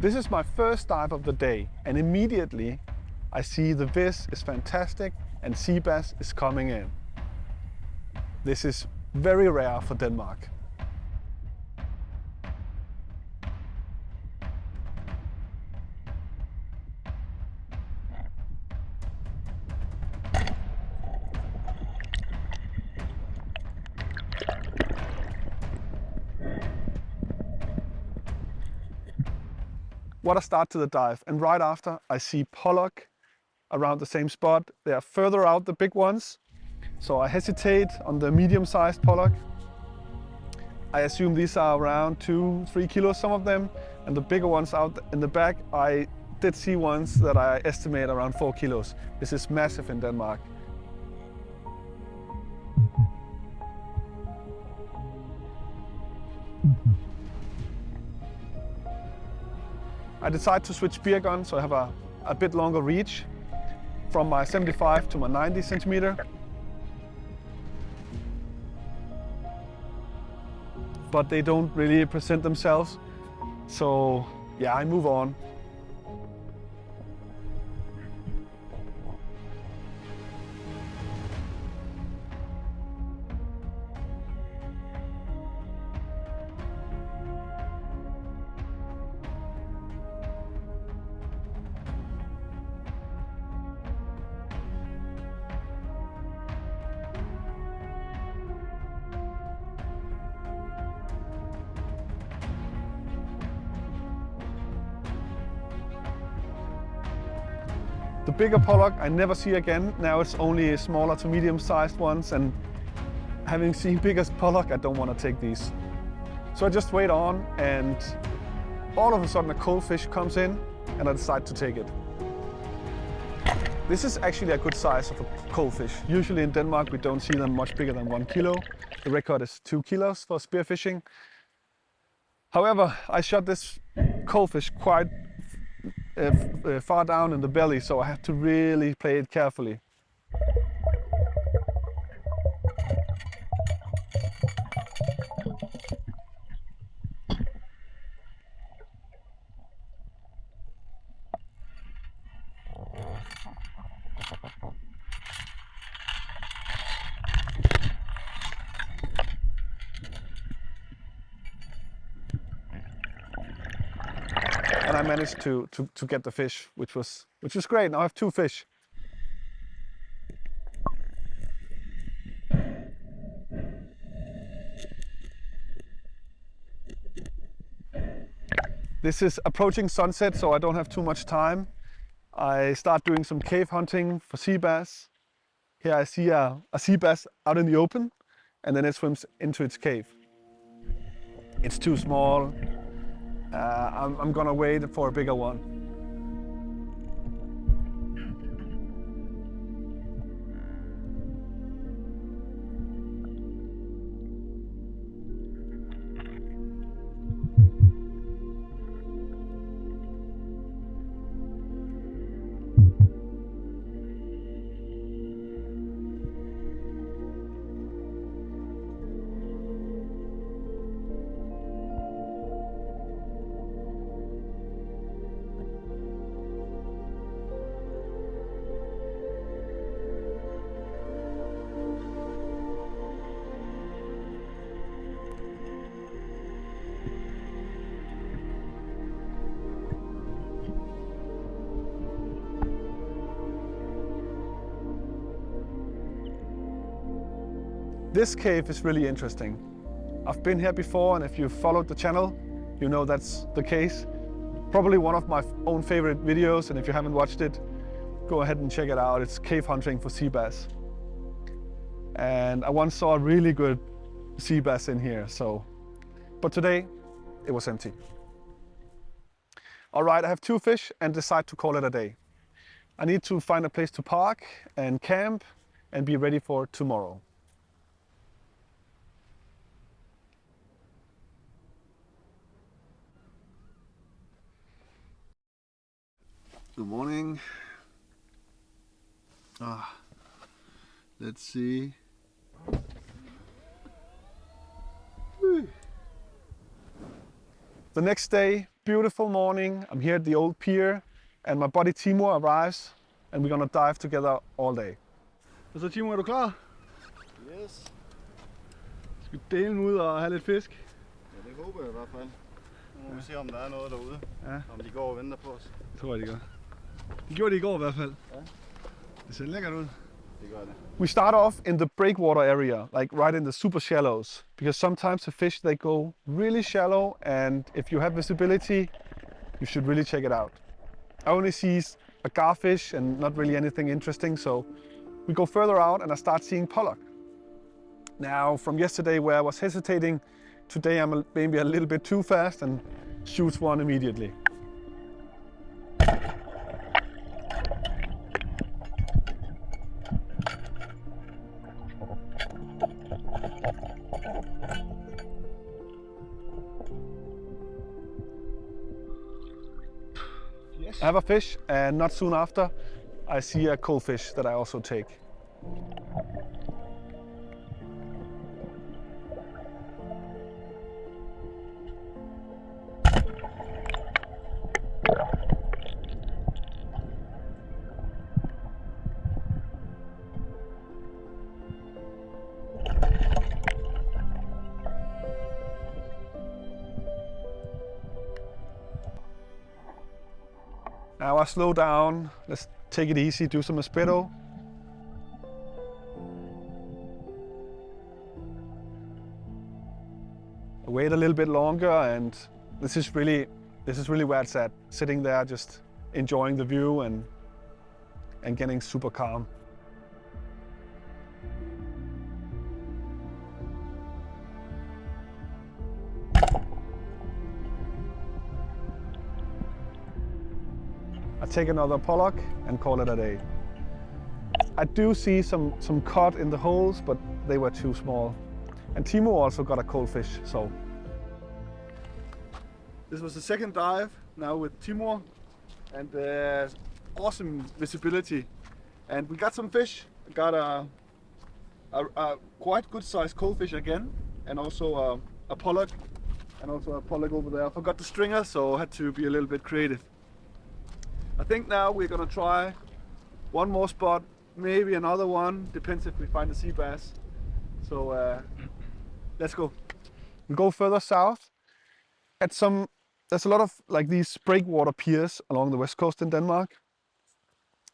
This is my first dive of the day, and immediately I see the vis is fantastic and sea bass is coming in. This is very rare for Denmark. What a start to the dive, and right after I see pollock around the same spot. They are further out, the big ones, so I hesitate on the medium-sized pollock. I assume these are around 2-3 kilos, some of them, and the bigger ones out in the back, I did see ones that I estimate around 4 kilos. This is massive in Denmark. I decided to switch spear gun, so I have a bit longer reach from my 75 to my 90 centimeter. But they don't really present themselves, so yeah, I move on. The bigger pollock I never see again. Now it's only smaller to medium-sized ones, and having seen bigger pollock, I don't want to take these. So I just wait on, and all of a sudden a coalfish comes in, and I decide to take it. This is actually a good size of a coalfish. Usually in Denmark we don't see them much bigger than 1 kilo. The record is 2 kilos for spearfishing. However, I shot this coalfish quite far down in the belly, so I have to really play it carefully. And I managed to get the fish, which was great. Now I have 2 fish. This is approaching sunset, so I don't have too much time. I start doing some cave hunting for sea bass. Here I see a sea bass out in the open, and then it swims into its cave. It's too small. I'm gonna wait for a bigger one. This cave is really interesting. I've been here before, and if you've followed the channel, you know that's the case. Probably one of my own favorite videos, and if you haven't watched it, go ahead and check it out. It's cave hunting for sea bass. And I once saw a really good sea bass in here, but today it was empty. All right, I have 2 fish and decide to call it a day. I need to find a place to park and camp and be ready for tomorrow. Good morning. Let's see. The next day beautiful morning. I'm here at the old pier, and my buddy Timur arrives, and we're gonna dive together all day. Så Timur, er du klar? Yes. Skal vi dele ud og have lidt fisk? Ja, det håber jeg i hvert fald. Nu må vi se, om der er noget derude. Ja. Om de går og venter på os. Det tror jeg, de gør. Det gjorde de i går i hvert fald. Ja. Det ser lækkert ud. Det gør det. We start off in the breakwater area, like right in the super shallows, because sometimes the fish, they go really shallow, and if you have visibility, you should really check it out. I only see a garfish and not really anything interesting, so we go further out and I start seeing pollock. Now, from yesterday where I was hesitating, today I'm maybe a little bit too fast and shoots one immediately. I have a fish, and not soon after, I see a coalfish that I also take. Now I slow down, let's take it easy, do some espeto. I wait a little bit longer, and this is really where it's at. Sitting there just enjoying the view and getting super calm. I take another pollock and call it a day. I do see some cod in the holes, but they were too small. And Timur also got a coalfish, so. This was the second dive now with Timur, and awesome visibility. And we got some fish. We got a quite good sized coalfish again, and also a pollock, and also a pollock over there. I forgot the stringer, so I had to be a little bit creative. I think now we're gonna try one more spot, maybe another one, depends if we find a sea bass. So let's go. We go further south. There's a lot of like these breakwater piers along the west coast in Denmark.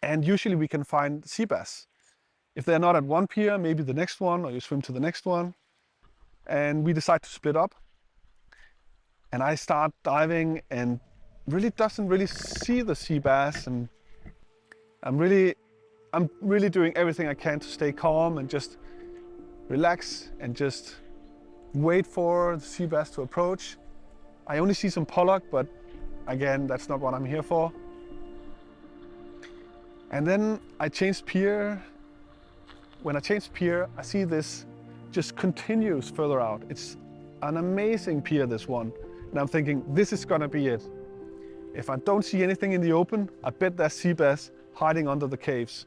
And usually we can find sea bass. If they're not at one pier, maybe the next one, or you swim to the next one. And we decide to split up. And I start diving and doesn't really see the sea bass, and I'm really doing everything I can to stay calm and just relax and just wait for the sea bass to approach. I only see some pollock, but again, that's not what I'm here for. And then I changed pier. When I changed pier, I see this just continues further out. It's an amazing pier, this one. And I'm thinking, this is gonna be it. If I don't see anything in the open, I bet there's sea bass hiding under the caves.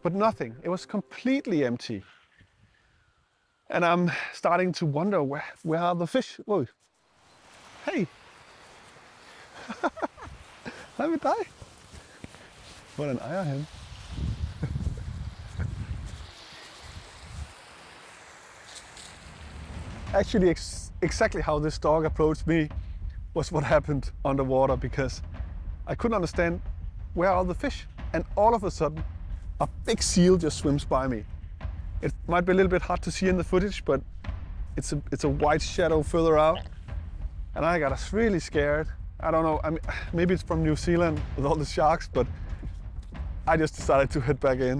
But nothing, it was completely empty. And I'm starting to wonder, where are the fish? Whoa. Hey! Lad mig dig. Hvordan ejer han? Actually, exactly how this dog approached me was what happened underwater, because I couldn't understand where are the fish, and all of a sudden a big seal just swims by me. It might be a little bit hard to see in the footage, but it's a white shadow further out, and I got really scared. I don't know, I mean, maybe it's from New Zealand with all the sharks, but I just decided to head back in.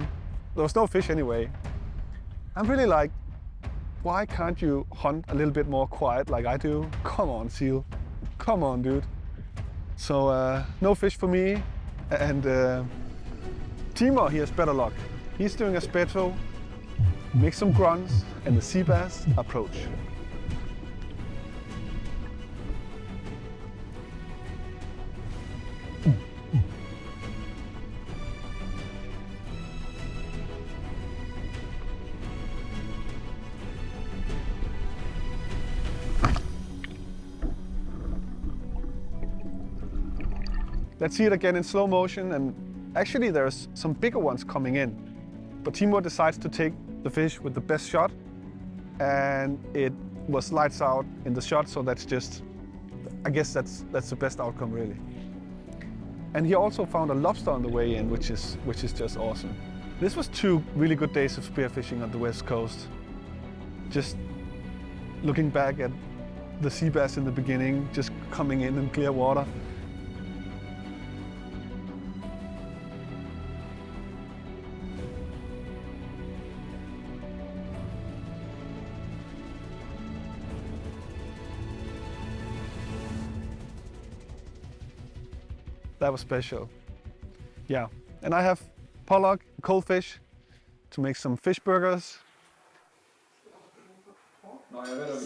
There was no fish anyway. I'm really like, why can't you hunt a little bit more quiet like I do? Come on, seal. Come on, dude. So no fish for me, and Timur, he has better luck. He's doing a speto, makes some grunts, and the sea bass approach. Let's see it again in slow motion, and actually there's some bigger ones coming in. But Timur decides to take the fish with the best shot, and it was lights out in the shot, so that's just, I guess that's the best outcome really. And he also found a lobster on the way in, which is just awesome. This was 2 really good days of spearfishing on the west coast. Just looking back at the sea bass in the beginning, just coming in clear water. That was special. Yeah, and I have pollock, coalfish to make some fish burgers.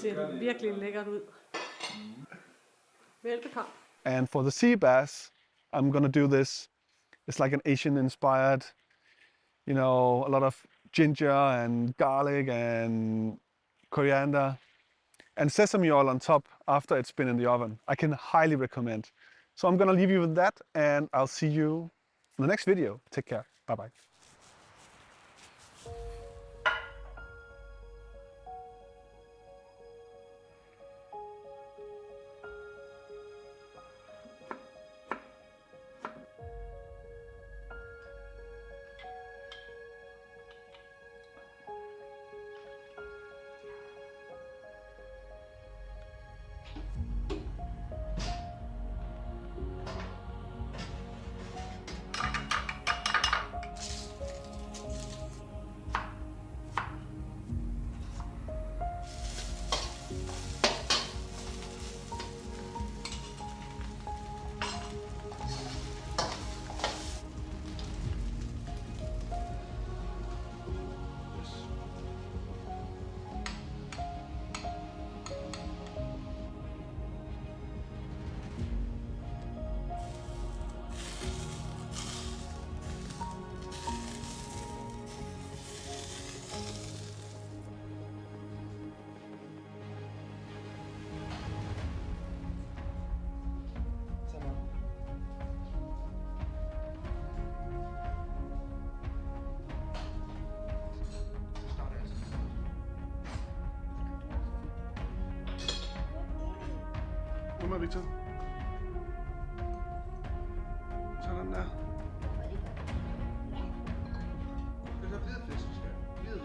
Ser virkelig lækkert ud. Velbekomme. And for the sea bass, I'm gonna do this. It's like an Asian inspired, you know, a lot of ginger and garlic and coriander and sesame oil on top after it's been in the oven. I can highly recommend. So I'm gonna leave you with that, and I'll see you in the next video. Take care. Bye bye. Kom med, Victor. Sådan der. Det er så hvid fisk, vi skal. Hvid.